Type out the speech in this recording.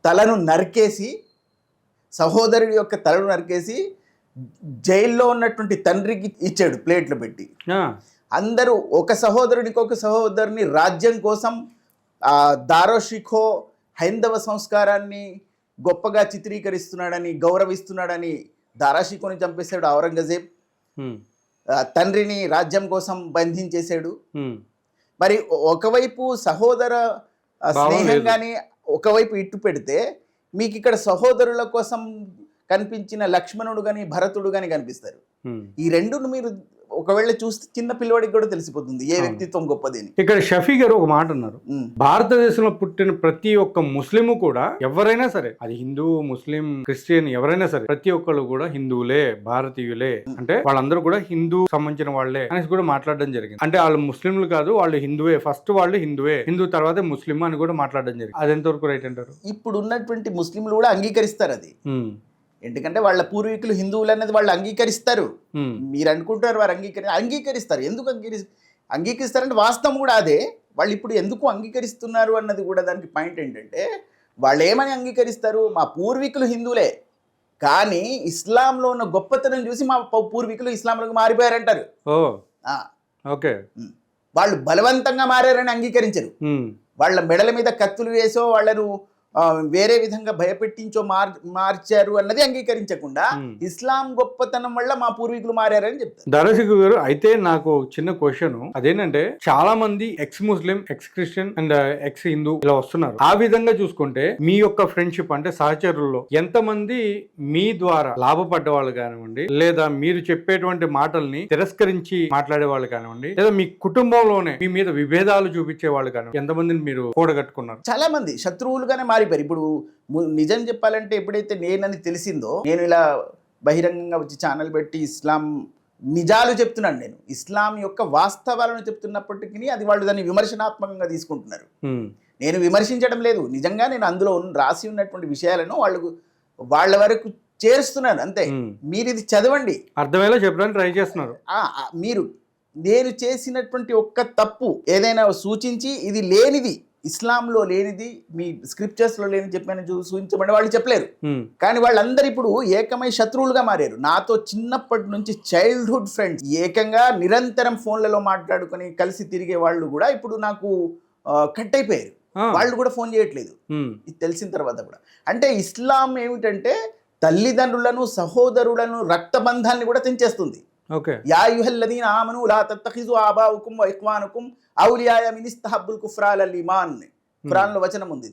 తలను నరికేసి, సహోదరుడి యొక్క తలను నరికేసి జైల్లో ఉన్నటువంటి తండ్రికి ఇచ్చాడు ప్లేట్లు పెట్టి. అందరూ ఒక సహోదరుడికి ఒక సహోదరుని రాజ్యం కోసం దారోషిఖో హైందవ సంస్కారాన్ని గొప్పగా చిత్రీకరిస్తున్నాడని, గౌరవిస్తున్నాడని దారాషిఖోని చంపేశాడు ఔరంగజేబ్. తండ్రిని రాజ్యం కోసం బంధించేశాడు. మరి ఒకవైపు సహోదర స్నేహంగానే ఒకవైపు ఇట్టు పెడితే, మీకు ఇక్కడ సహోదరుల కోసం కనిపించిన లక్ష్మణుడు గాని భరతుడు గాని కనిపిస్తారు. ఈ రెండును మీరు ఒకవేళ చూస్తే చిన్న పిల్లవాడికి కూడా తెలిసిపోతుంది ఏ వ్యక్తిత్వం గొప్పది అని. ఇక్కడ షఫీ గారు ఒక మాట అన్నారు, భారతదేశంలో పుట్టిన ప్రతి ఒక్క ముస్లిము కూడా, ఎవరైనా సరే అది హిందూ, ముస్లిం, క్రిస్టియన్ ఎవరైనా సరే, ప్రతి ఒక్కళ్ళు కూడా హిందువులే, భారతీయులే, అంటే వాళ్ళందరూ కూడా హిందూ సంబంధించిన వాళ్లే అనేసి కూడా మాట్లాడడం జరిగింది. అంటే వాళ్ళు ముస్లింలు కాదు, వాళ్ళు హిందువే, ఫస్ట్ వాళ్ళు హిందువే, హిందూ తర్వాత ముస్లిం అని కూడా మాట్లాడడం జరిగింది. అది ఎంతవరకు రైట్ అంటారు? ఇప్పుడు ఉన్నటువంటి ముస్లింలు కూడా అంగీకరిస్తారు అది. ఎందుకంటే వాళ్ళ పూర్వీకులు హిందువులు అనేది వాళ్ళు అంగీకరిస్తారు. మీరు అనుకుంటారు వారు అంగీకరిస్తారు. ఎందుకు అంగీకరిస్తారంటే వాస్తవం కూడా అదే. వాళ్ళు ఇప్పుడు ఎందుకు అంగీకరిస్తున్నారు అన్నది కూడా దానికి పాయింట్ ఏంటంటే, వాళ్ళు ఏమని అంగీకరిస్తారు, మా పూర్వీకులు హిందువులే కానీ ఇస్లాంలో ఉన్న గొప్పతనం చూసి మా పూర్వీకులు ఇస్లాంలోకి మారిపోయారంటారు. ఓకే, వాళ్ళు బలవంతంగా మారారని అంగీకరించరు. వాళ్ళ మెడల మీద కత్తులు వేసో వాళ్ళను వేరే విధంగా భయపెట్టించో మార్చారు అన్నది అంగీకరించకుండా ఇస్లాం గొప్పతనం వల్ల మా పూర్వీకులు మారారని చెప్తారు. దారాషిఖో గారు, అయితే నాకు చిన్న క్వశ్చన్ అదేంటంటే, చాలా మంది X Muslim, ex Christian and X Hindu ఇలా వస్తున్నారు. ఆ విధంగా చూసుకుంటే మీ యొక్క ఫ్రెండ్షిప్ అంటే సహచరుల్లో ఎంతమంది మీ ద్వారా లాభపడ్డ వాళ్ళు కానివ్వండి, లేదా మీరు చెప్పేటువంటి మాటల్ని తిరస్కరించి మాట్లాడే వాళ్ళు కానివ్వండి, లేదా మీ కుటుంబంలోనే మీ మీద విభేదాలు చూపించే వాళ్ళు కానివ్వండి, ఎంతమందిని మీరు కూడగట్టుకున్నారు? చాలా మంది శత్రువులుగానే మారిపోయారు. ఇప్పుడు నిజం చెప్పాలంటే, ఎప్పుడైతే నేనని తెలిసిందో, నేను ఇలా బహిరంగంగా వచ్చి ఛానల్ పెట్టి ఇస్లాం నిజాలు చెప్తున్నాను, నేను ఇస్లాం యొక్క వాస్తవాలను చెప్తున్నప్పటికీ అది వాళ్ళు దాన్ని విమర్శనాత్మకంగా తీసుకుంటున్నారు. నేను విమర్శించడం లేదు, నిజంగా నేను అందులో రాసి ఉన్నటువంటి విషయాలను వాళ్ళ వరకు చేరుస్తున్నాను అంతే. మీరు ఇది చదవండి, అర్థమయ్యేలా చెప్పడానికి ట్రై చేస్తున్నారు. మీరు నేను చేసినటువంటి ఒక్క తప్పు ఏదైనా సూచించి ఇది లేనిది, ఇస్లాంలో లేనిది, మీ స్క్రిప్చర్స్లో లేని చెప్పని సూచించబడి వాళ్ళు చెప్పలేరు. కానీ వాళ్ళందరూ ఇప్పుడు ఏకమై శత్రువులుగా మారారు. నాతో చిన్నప్పటి నుంచి చైల్డ్హుడ్ ఫ్రెండ్స్, ఏకంగా నిరంతరం ఫోన్లలో మాట్లాడుకొని కలిసి తిరిగే వాళ్ళు కూడా ఇప్పుడు నాకు కట్ అయిపోయారు. వాళ్ళు కూడా ఫోన్ చేయట్లేదు ఇది తెలిసిన తర్వాత కూడా. అంటే ఇస్లాం ఏమిటంటే తల్లిదండ్రులను, సహోదరులను, రక్తబంధాన్ని కూడా తెంచేస్తుంది. యా అయ్యుహల్లదీన ఆమనూ లా తత్తఖిజు ఆబాఉకుం వ ఇఖ్వానుకుం ఔలియాయ మిన్ ఇస్తహబ్బుల్ కుఫ్ర అలల్ ఈమాన్. ఖురాన్లో వచనం ఉంది.